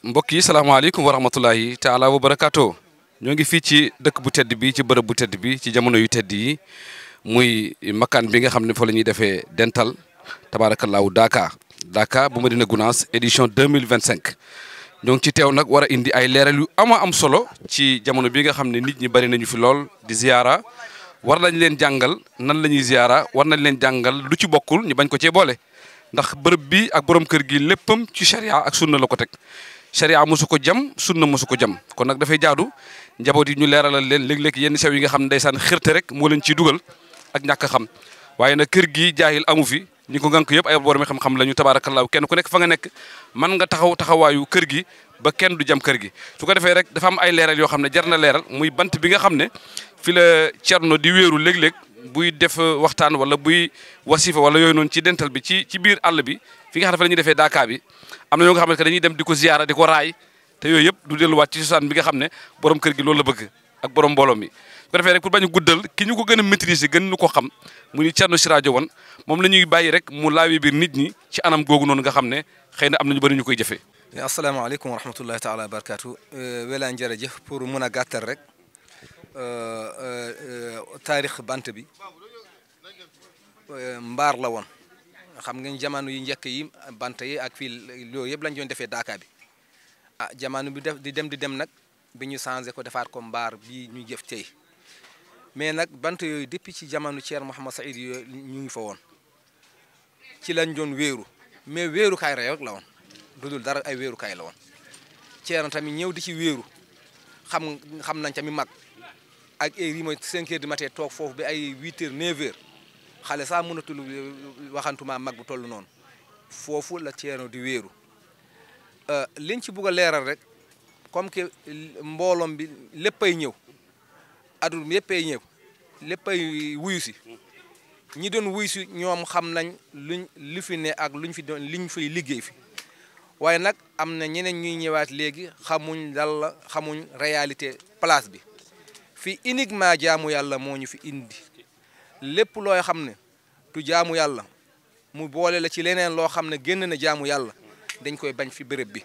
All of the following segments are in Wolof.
mbokk yi salaamaaleykum wa rahmatulahi taala wa barakaatu ñoo ngi fii ci dëkk bu tedd bi ci bërëb bu tedd bi ci jamono yu tedd yi muy makkaan bi nga xam ne fa la ñuy defee dental tabaarakallaahu Daaka bu Madina Gounass édition 2025 ñoo ngi ci teew nag war a indi ay leeral yu am solo ci jamono bi nga xam ne nit ñi bari nañu fi lool di ziyaara war nañ leen jàngal nan la ñuy ziyaara war nañ leen jàngal lu ci bokkul ñu bañ ko cee boole ndax bërëb bi ak borom kër gi léppam ci sharia ak sunna la ko teg sharia mosu ko jam sunna mosu ko jam kon nag dafay jaadu njaboot yi ñu leeralal leen léeg-léeg yenn sew yi nga xam ne ndeysaan xirte rek moo leen ciy dugal ak ñàkk a xam waaye nag kër gi jaahil amu fi ñi ko ngànk yëpp ay borom xam-xam la ñu tabaarakallaahu kenn ku nekk fa nga nekk man nga taxawaayu kër gi ba kenn du jam kër gi su ko defee rek dafa am ay leeral yoo xam ne jar na leeral muy bant bi nga xam ne fi la cerno di wéeru léeg-léeg buy def waxtaan wala buy wasifa wala yooyu noonu ci dental bi ci biir àll bi fi nga xam ne fa la ñuy defee Daaka bi am na ñoo nga xam ne dañuy dem di ko ziyaara di ko raay te yooyu yëpp du delluwaat ci cosaan bi nga xam ne borom kër gi loolu la bëgg ak borom mbooloo mi su ko defee rek pour bañ a guddal ki ñu ko gën a maîtriser gën ñu ko xam mu ni Thierno Siradio Wane moom la ñuy bàyyi rek mu laawi biir nit ñi ci anam googu noonu nga xam ne xëy na am nañu bëri ñu koy jëfee. asalaamaaleykum wa rahmatullahi taala wa barakatu welaan jërëjëf pour mun a gàttal rek taarix bant bi mbaar la woon xam ngeen jamono yu njëkk yi bant yi ak fii loolu yëpp lañ doon defee Daaka bi jamono bi di dem nag bi ñu changé ko defaat ko mbaar bi ñu jëf tey mais nag bant yooyu depuis ci jamono Thierno Mouhamed Saïd yooyu ñu ngi fa woon ci lañ doon wéeru mais wéerukaay rek la woon dudul dara ay wéerukaay la woon Thierno tamit ñëw di ci wéeru xam nañ tamit mag ak heure yi mooy 5 heures du matin toog foofu bi ay 8 heures 9 heures xale saa mënatul waxantuma mag bu toll noonu foofu la Thierno di wéeru liñ ci bugg a leeral rek comme que mbooloom bi léppay ñëw adul yéppay ñëw léppay wuyu si ñi doon wuyu si ñoom xam nañ li fi ne ak liñ fiy liggéey fi waaye nag am na ñeneen ñuy ñëwaat léegi xamuñ dal la xamuñ réalité place bi fii uniquement jaamu yàlla moo ñu fi indi lépp looy xam ne tu jaamu yàlla mu boole la ci leneen loo xam ne génn na jaamu yàlla dañ koy bañ fi béréb bi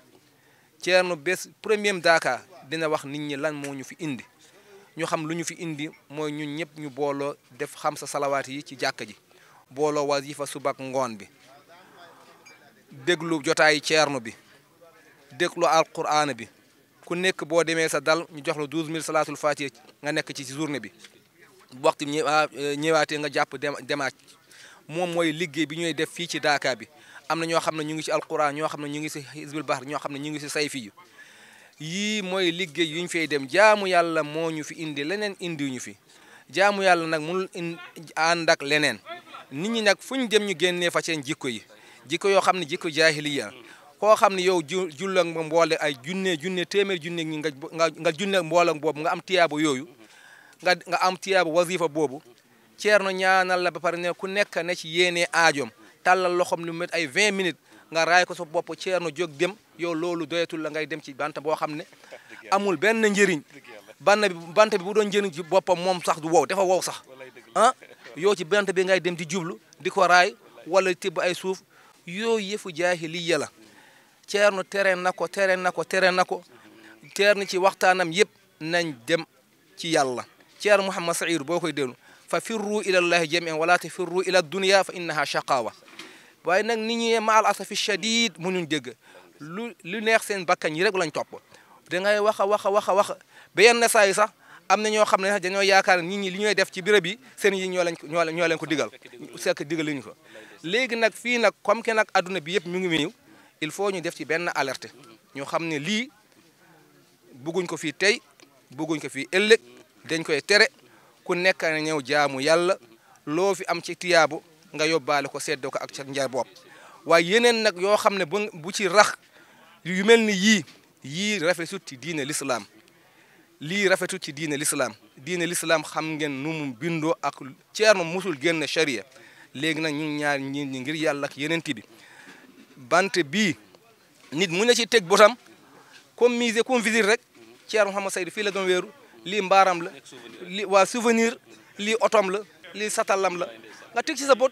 Thierno bés premier Daaka dina wax nit ñi lan moo ñu fi indi ñu xam lu ñu fi indi mooy ñun ñëpp ñu booloo def xam sa salawaat yi ci jàkka ji booloo wasifa subak ngoon bi déglu jotaayi Thierno bi déglu alquraan bi ku nekk boo demee sa dal ñu jox la 12000 salaatul fatiha nga nekk ci journée bi waxtu ñëwaatee nga jàpp demaat moom mooy liggéey bi ñuy def fii ci Daaka bi am na ñoo xam ne ñu ngi ci alquran ñoo xam ne ñu ngi si Hizbul Bahr ñoo xam ne ñu ngi si sayfi yu yii mooy liggéey yu ñu fay dem jaamu yàlla moo ñu fi indi leneen indiwuñu fi jaamu yàlla nag mënul ànd ak leneen nit ñi nag fu ñu dem ñu génnee fa seen jikko yi jikko yoo xam ne jikko jaahiliya koo xam ne yow julla nga mboole ay junne téeméer junne ñi nga junne mboole boobu nga am tiyaabo yooyu nga am tiyaabo wasifa boobu Thierno ñaanal la ba pare ne ku nekk ne ci yéenee aajoom tàllal loxom lu met ay 20 minutes nga raay ko sa bopp Thierno jóg dem yow loolu doyatul la ngay dem ci bant boo xam ne amul benn njëriñ bant bi bu doon njëriñ ci boppam moom sax du wow dafa wow sax yow ci bant bi ngay dem di jublu di ko raay wala tibb ay suuf yooyu yëfu jaahiliya la Thierno tere na ko Thierno ci waxtaanam yëpp nañ dem ci yàlla Thierno Mouhamed Saïd boo koy déglu fa firru ilallahi jami'an wala tafirru ila dunya fa innaha shaqawa waaye nag nit ñi maal asafi shadid mënuñ dégg lu neex seen bakkan yi rek lañ topp dangay wax ba yenn saa yi sax am na ñoo xam ne dañoo yaakaar nit ñi li ñuy def ci béréb yi seen yi ñoo leen ko digal sekk digal li ñu ko léegi nag fii nag comme que nag adduna bi yëpp mu ngi ñëw il faut ñu def ci benn alerte ñu xam ne lii bëgguñ ko fii tey bëgguñ ko fii ëllëg dañ koy tere ku nekk na ñëw jaamu yàlla loo fi am ci tiyaabu nga yóbbaale ko seddoo ko ak sa njaboot waaye yeneen nag yoo xam ne bu ci rax yu mel ni yii rafetut ci diine l'islam lii rafetut ci diine l'islam xam ngeen nu mu bindoo ak Thierno musul génn charia léegi nag ñun ñaar ñi ngir yàlla ak yeneen bi bant bii nit mu ne ci teg botam comme visite rek Thierno Mouhamed Saïd fii la doon wéeru lii mbaaram la lii waa souvenir lii otom la lii satalam la nga teg ci sa bot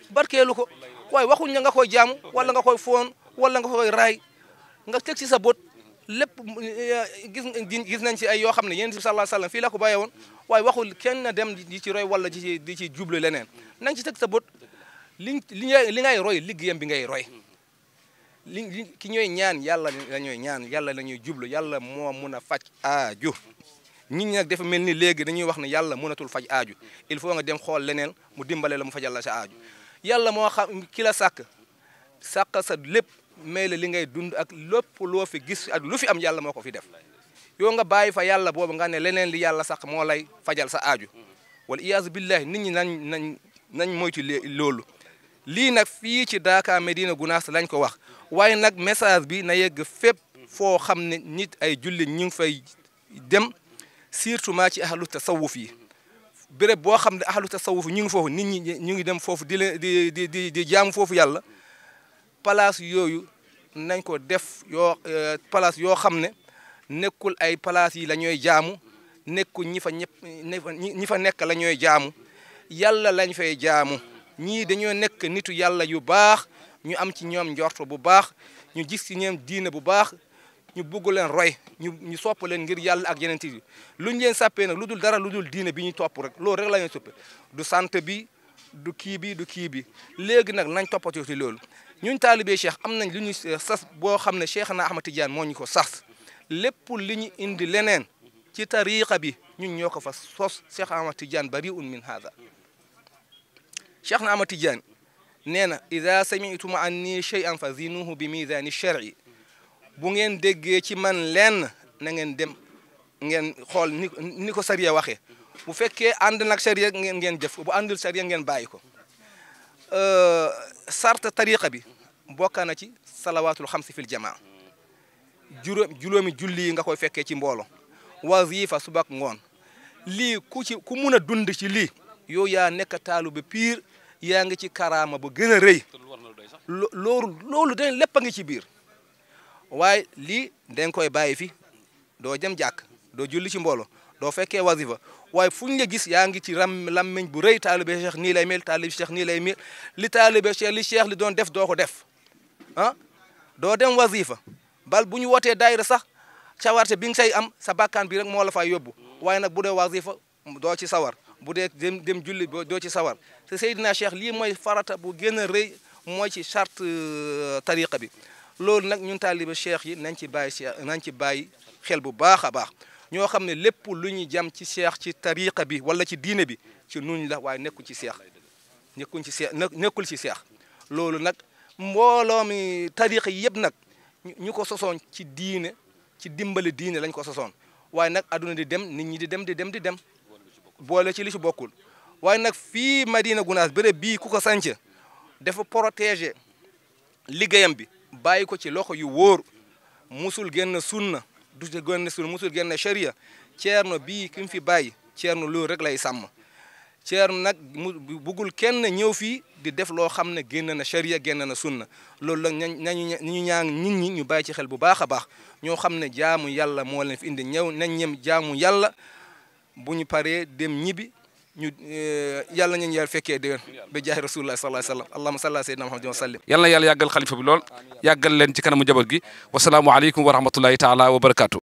barkeelu ko waaye waxuñ nga koy jaamu wala nga koy foon wala nga koy raay nga teg ci sa bët lépp gis nañ ci ay yoo xam ne yonent bi sallallahu alayhi wasallam fii la ko bàyyee woon waaye waxul kenn dem di ci roy wala di ci jublu leneen nañ ci teg sa bët li ngay roy liggéeyam bi ngay roy ki ñooy ñaan yàlla la ñooy ñaan yàlla la ñuy jublu yàlla moo mun a faj aaju nit ñi nag dafa mel ni léegi dañuy wax ne yàlla mënatul faj aaju il faut nga dem xool leneen mu dimbale la mu fajal la sa aaju yàlla moo xam ki la sàkk sa lépp may la li ngay dund ak lépp loo fi gis ak lu fi am yàlla moo ko fi def yow nga bàyyi fa yàlla boobu nga ne leneen li yàlla sax moo lay fajal sa aaju wala iyaazu billahi nit ñi nañ moytu loolu lii nag fii ci Dakar Medina Gounass lañ ko wax waaye nag message bi na yegg fépp foo xam ne nit ay julli ñu ngi fay dem surtout maa ci ahlu tasawuf yi béréb boo xam ne ahlu tasawuf ñu ngi foofu nit ñi ñu ngi dem foofu di jaamu foofu yàlla place yooyu nañ ko def place yoo xam ne nekkul ay place yi la ñooy jaamu nekkul ñi fa nekk la ñooy jaamu yàlla lañ fay jaamu ñii dañoo nekk nitu yàlla yu baax ñu am ci ñoom njort bu baax ñu gis ci ñoom diine bu baax ñu bugg leen roy ñu sopp leen ngir yàlla ak yeneen yi luñ leen sàppee nag lu dul dara lu dul diine bi ñu topp rek loolu rek la ñuy soppe du sant bi du kii bi léegi nag nañ toppatoo ci loolu ñun taalibe Cheikh am nañ lu ñu sas boo xam ne Cheikh na Ahmad Tidiane moo ñu ko sas lépp li ñu indi leneen ci tariqa bi ñun ñoo ko fa sos Cheikh Ahmad Tidiane bari'un min hada Cheikh na Ahmad Tidiane nee na ida sami'tum anni shay'an fa zinuhu bi mizani shar'i bu ngeen déggee ci man lenn na ngeen dem ngeen xool ni ko sariya waxee bu fekkee ànd nag sariya ngeen jëf bu àndul sariya ngeen bàyyi ko sarta tariqa bi bokk na ci salawaatul xamsi fil jamaa juróomi julli yi nga koy fekkee ci mboolo wazifa subak ngoon lii ku mun a dund ci lii yow yaa nekk taalibe piir yaa ngi ci karaama bu gën a rëy loolu dañ lépp a ngi ci biir waaye lii dañ koy bàyyi fi doo jëm jàkk doo julli ci mboolo doo fekkee wazifa waaye fu ñu la gis yaa ngi ci lammeñ bu rëy taalibe Cheikh nii lay mel taalibe Cheikh nii lay mel li taalibe Cheikh li Cheikh li doon def doo ko def ah doo dem wazifa bal bu ñu wootee daayira sax cawarte bi nga say am sa bakkaan bi rek moo la fay yóbbu waaye nag bu dee wazifa doo ci sawar bu dee dem julli doo ci sawar te Seydina Cheikh lii mooy farata bu gën a rëy mooy ci charte tariqa bi loolu nag ñun taalibe Cheikh yi nañ ci bàyyi xel bu baax a baax ñoo xam ne lépp lu ñu jam ci Cheikh ci tariqa bi wala ci diine bi ci nuñ la waaye nekkul ci Cheikh nekkul ci Cheikh loolu nag mbooloo mi tariqa yi yëpp nag ñu ko sosoon ci diine ci dimbali diine lañ ko sosoon waaye nag adduna di dem nit ñi di dem boole ci li ci bokkul waaye nag fii Madina Gounass béréb bii ku ko sànc dafa protéger liggéeyam bi bàyyi ko ci loxo yu wóor musul génn sunna du génn sunna musul génn sharia ceerno bii ki mu fi bàyyi ceerno loolu rek lay sàmm ceerno nag bugul kenn ñëw fii di def loo xam ne génn na sharia génn na sunna loolu la ñu ñaan nit ñi ñu bàyyi ci xel bu baax a baax ñoo xam ne jaamu yàlla moo leen fi indi ñëw nañ ñem jaamu yàlla bu ñu paree dem ñibbi ñu yàlla ñu yàlla fekkee déwén ba jaahi rasulullah sallallahu alayhi wa sallam allahumma salli ala sayyidina muhammadin wa sallim yàlla na yàlla yàggal xalifa bi lool yàggal leen ci kanamu njaboot gi wasalaamu aleykum wa rahmatullahi taala wa barakaatu